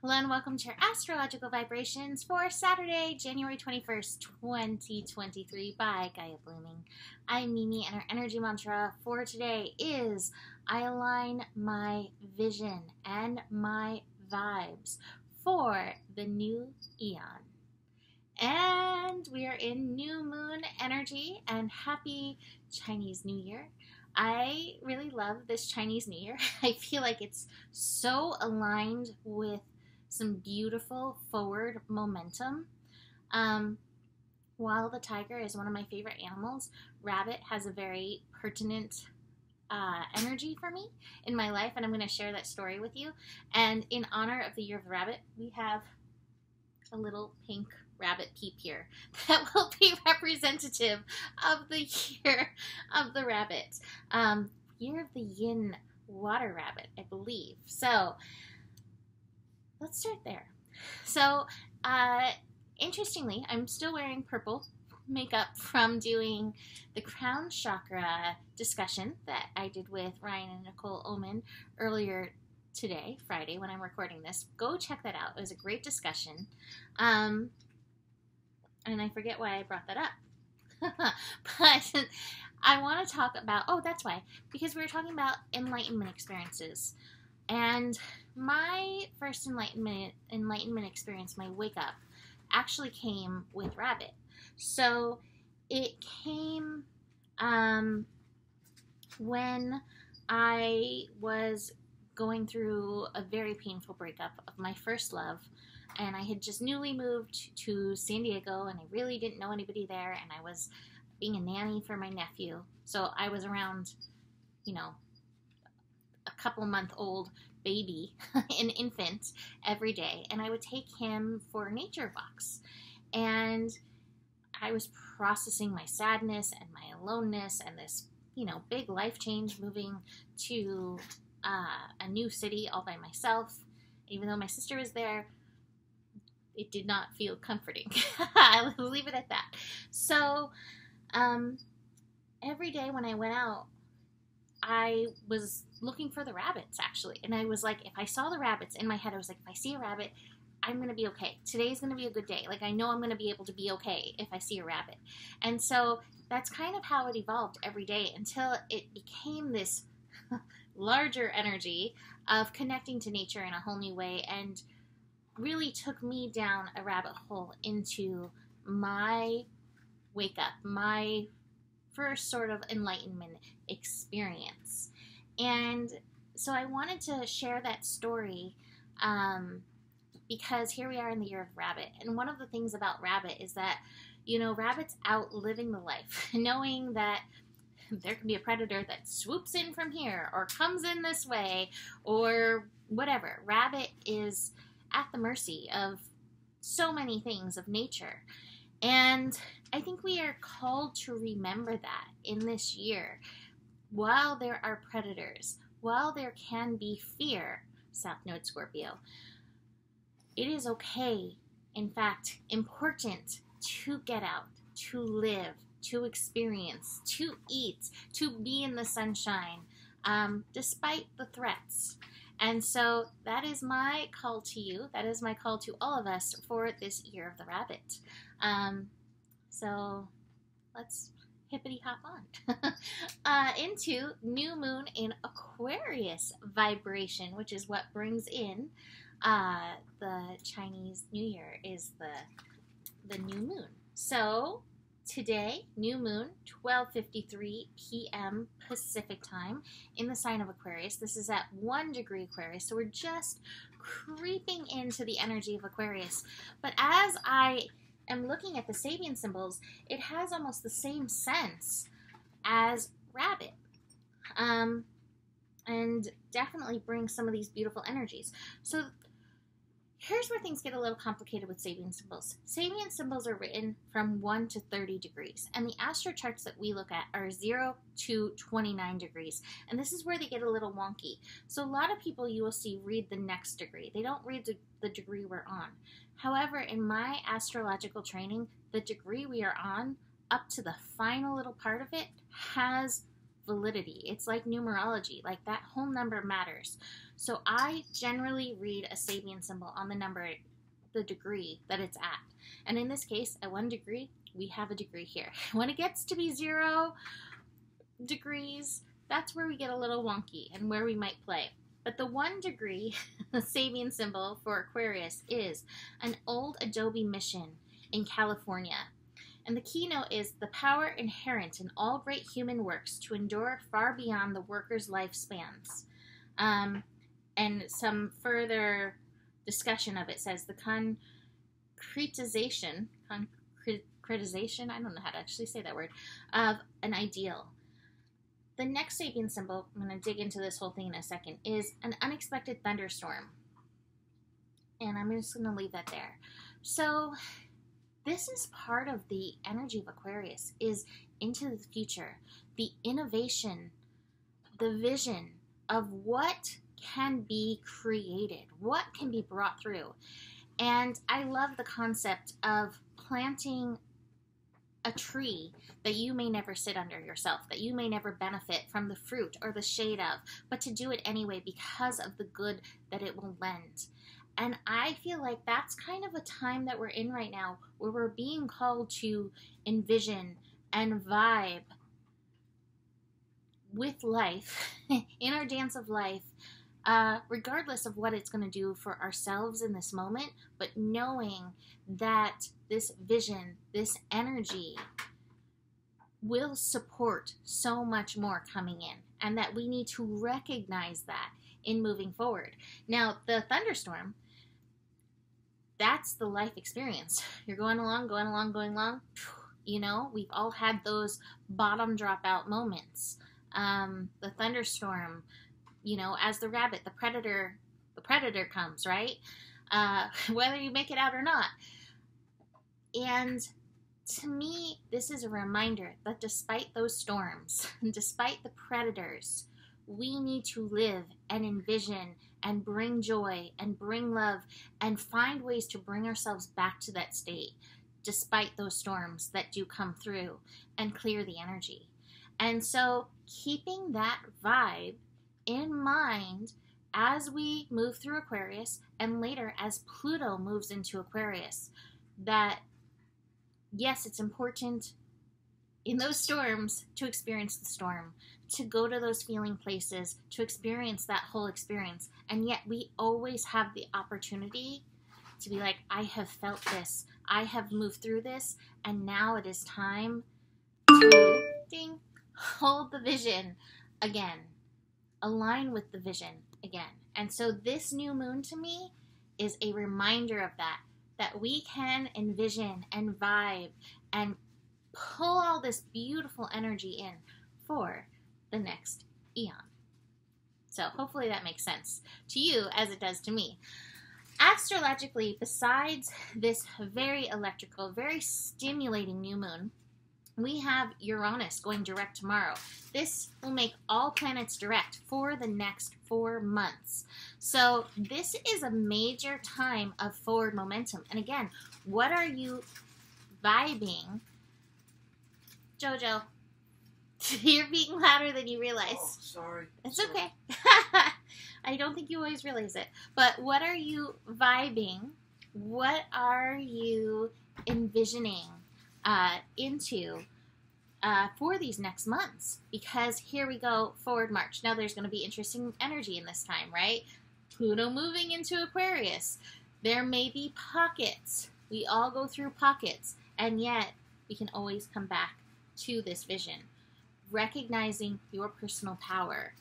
Hello and welcome to your astrological vibrations for Saturday, January 21st, 2023 by Gaia Blooming. I'm Mimi and our energy mantra for today is I align my vision and my vibes for the new EON. And we are in new moon energy and happy Chinese New Year. I really love this Chinese New Year. I feel like it's so aligned with some beautiful forward momentum. While the tiger is one of my favorite animals, rabbit has a very pertinent energy for me in my life, and I'm going to share that story with you. And in honor of the year of the rabbit, we have a little pink rabbit peep here that will be representative of the year of the rabbit. Year of the yin water rabbit, I believe. So let's start there. So, interestingly, I'm still wearing purple makeup from doing the crown chakra discussion that I did with Ryan and Nicole Oman earlier today, Friday, when I'm recording this. Go check that out. It was a great discussion. And I forget why I brought that up. But I want to talk about, that's why, because we were talking about enlightenment experiences. And my first enlightenment experience, my wake up, actually came with rabbit. So it came when I was going through a very painful breakup of my first love. And I had just newly moved to San Diego, and I really didn't know anybody there. And I was being a nanny for my nephew. So I was around, a couple-month-old baby, an infant, every day, and I would take him for nature walks. And I was processing my sadness and my aloneness and this, big life change, moving to a new city all by myself. Even though my sister was there, it did not feel comforting. I'll leave it at that. So every day when I went out, I was looking for the rabbits, actually. And I was like, if I saw the rabbits, in my head, I was like, if I see a rabbit, I'm going to be okay. Today's going to be a good day. Like, I know I'm going to be able to be okay if I see a rabbit. And so that's kind of how it evolved every day until it became this larger energy of connecting to nature in a whole new way, and really took me down a rabbit hole into my wake up, my first sort of enlightenment experience. And so I wanted to share that story because here we are in the year of rabbit. And one of the things about rabbit is that, rabbit's out living the life, knowing that there can be a predator that swoops in from here or comes in this way or whatever. Rabbit is at the mercy of so many things of nature. And I think we are called to remember that in this year. While there are predators, while there can be fear, South Node Scorpio, it is okay, in fact, important to get out, to live, to experience, to eat, to be in the sunshine, despite the threats. And so that is my call to you. That is my call to all of us for this year of the rabbit. So let's hippity hop on into new moon in Aquarius vibration, which is what brings in the Chinese New Year, is the new moon. So today, new moon, 12:53 p.m. Pacific time in the sign of Aquarius. This is at 1 degree Aquarius, so we're just creeping into the energy of Aquarius. But as I am looking at the Sabian symbols, it has almost the same sense as rabbit. And definitely brings some of these beautiful energies. So here's where things get a little complicated with Sabian symbols. Sabian symbols are written from 1 to 30 degrees, and the astro charts that we look at are 0 to 29 degrees, and this is where they get a little wonky. So a lot of people you will see read the next degree. They don't read the degree we're on. However, in my astrological training, the degree we are on, up to the final little part of it, has validity. It's like numerology. Like, that whole number matters. So I generally read a Sabian symbol on the number, the degree that it's at. And in this case, at 1 degree, we have a degree here. When it gets to be 0 degrees, that's where we get a little wonky and where we might play. But the 1 degree Sabian symbol for Aquarius is an old adobe mission in California. And the keynote is the power inherent in all great human works to endure far beyond the worker's lifespans. And some further discussion of it says the concretization, I don't know how to actually say that word, of an ideal. The next Sabian symbol, I'm going to dig into this whole thing in a second, is an unexpected thunderstorm. And I'm just going to leave that there. So this is part of the energy of Aquarius, is into the future, the innovation, the vision of what can be created, what can be brought through. And I love the concept of planting a tree that you may never sit under yourself, that you may never benefit from the fruit or the shade of, but to do it anyway because of the good that it will lend. And I feel like that's kind of a time that we're in right now, where we're being called to envision and vibe with life, in our dance of life, regardless of what it's going to do for ourselves in this moment, but knowing that this vision, this energy will support so much more coming in, and that we need to recognize that in moving forward. Now, the thunderstorm, that's the life experience. You're going along. You know, we've all had those bottom dropout moments. The thunderstorm, you know, as the rabbit, the predator comes, right? Whether you make it out or not. And to me, this is a reminder that despite those storms, despite the predators, we need to live and envision and bring joy and bring love and find ways to bring ourselves back to that state, despite those storms that do come through, and clear the energy. And so keeping that vibe in mind as we move through Aquarius, and later as Pluto moves into Aquarius, that yes, it's important in those storms to experience the storm, to go to those feeling places, to experience that whole experience. And yet we always have the opportunity to be like, I have felt this, I have moved through this, and now it is time to hold the vision again, align with the vision again. And so this new moon to me is a reminder of that we can envision and vibe and pull all this beautiful energy in for the next eon. So hopefully that makes sense to you as it does to me. Astrologically, besides this very electrical, very stimulating new moon, we have Uranus going direct tomorrow. This will make all planets direct for the next 4 months. So this is a major time of forward momentum. And again, what are you vibing? Jojo, you're being louder than you realize. Oh, sorry. It's okay. I don't think you always realize it. But what are you vibing? What are you envisioning into for these next months? Because here we go, forward march. Now there's going to be interesting energy in this time, right? Pluto moving into Aquarius. There may be pockets. We all go through pockets. And yet we can always come back to this vision. Recognizing your personal power,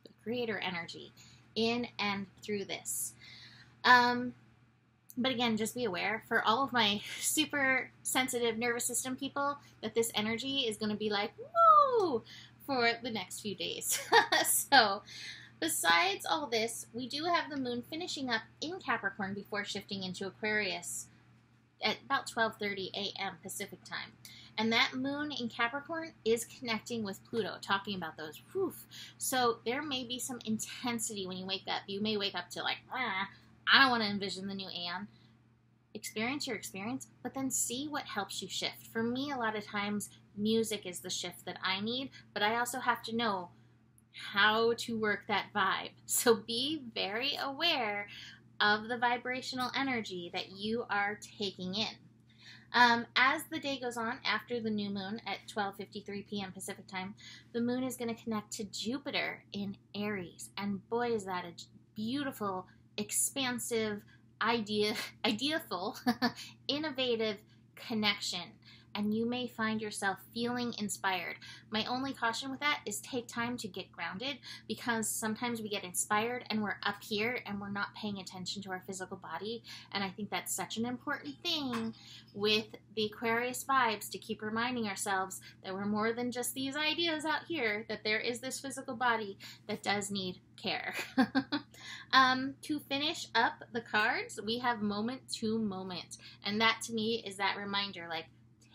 the creator energy, in and through this. But again, just be aware, for all of my super sensitive nervous system people, that this energy is going to be like, woo, for the next few days. So, besides all this, we do have the moon finishing up in Capricorn before shifting into Aquarius at about 12:30 a.m. Pacific time. And that moon in Capricorn is connecting with Pluto, talking about those woof. So there may be some intensity when you wake up. You may wake up to like, I don't want to envision the new Aeon. Experience your experience, but then see what helps you shift. For me, a lot of times, music is the shift that I need, but I also have to know how to work that vibe. So be very aware of the vibrational energy that you are taking in. As the day goes on, after the new moon at 12:53 p.m. Pacific time, the moon is going to connect to Jupiter in Aries. And boy, is that a beautiful, expansive, ideaful, innovative connection. And you may find yourself feeling inspired. My only caution with that is take time to get grounded, because sometimes we get inspired and we're up here and we're not paying attention to our physical body. And I think that's such an important thing with the Aquarius vibes, to keep reminding ourselves that we're more than just these ideas out here, that there is this physical body that does need care. To finish up the cards, we have moment to moment. And that to me is that reminder, like,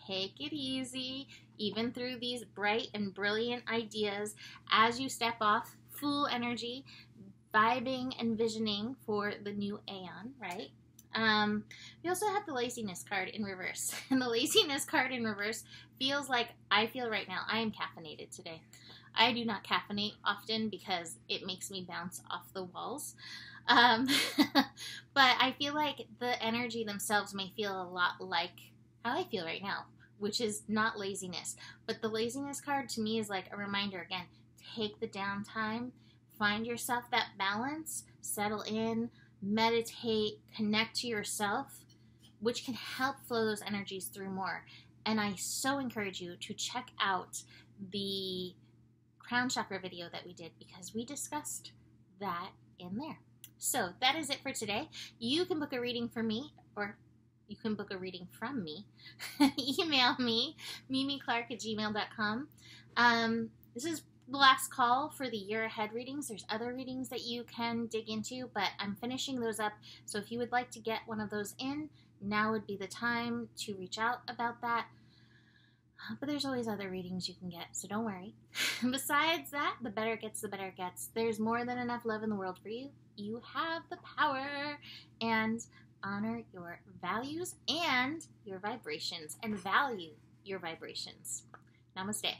take it easy, even through these bright and brilliant ideas, as you step off Fool energy, vibing and visioning for the new Aeon, right? We also have the laziness card in reverse. And the laziness card in reverse feels like I feel right now. I am caffeinated today. I do not caffeinate often because it makes me bounce off the walls. But I feel like the energy themselves may feel a lot like how I feel right now, which is not laziness. But the laziness card to me is like a reminder, again, take the downtime, find yourself that balance, settle in, meditate, connect to yourself, which can help flow those energies through more. And I so encourage you to check out the crown chakra video that we did, because we discussed that in there. So that is it for today. You can book a reading for me, or you can book a reading from me. Email me, mimiclark@gmail.com. This is the last call for the year ahead readings. There's other readings that you can dig into, but I'm finishing those up. So if you would like to get one of those in, now would be the time to reach out about that. But there's always other readings you can get, so don't worry. Besides that, the better it gets, the better it gets. There's more than enough love in the world for you. You have the power, and honor your values and your vibrations, and value your vibrations. Namaste.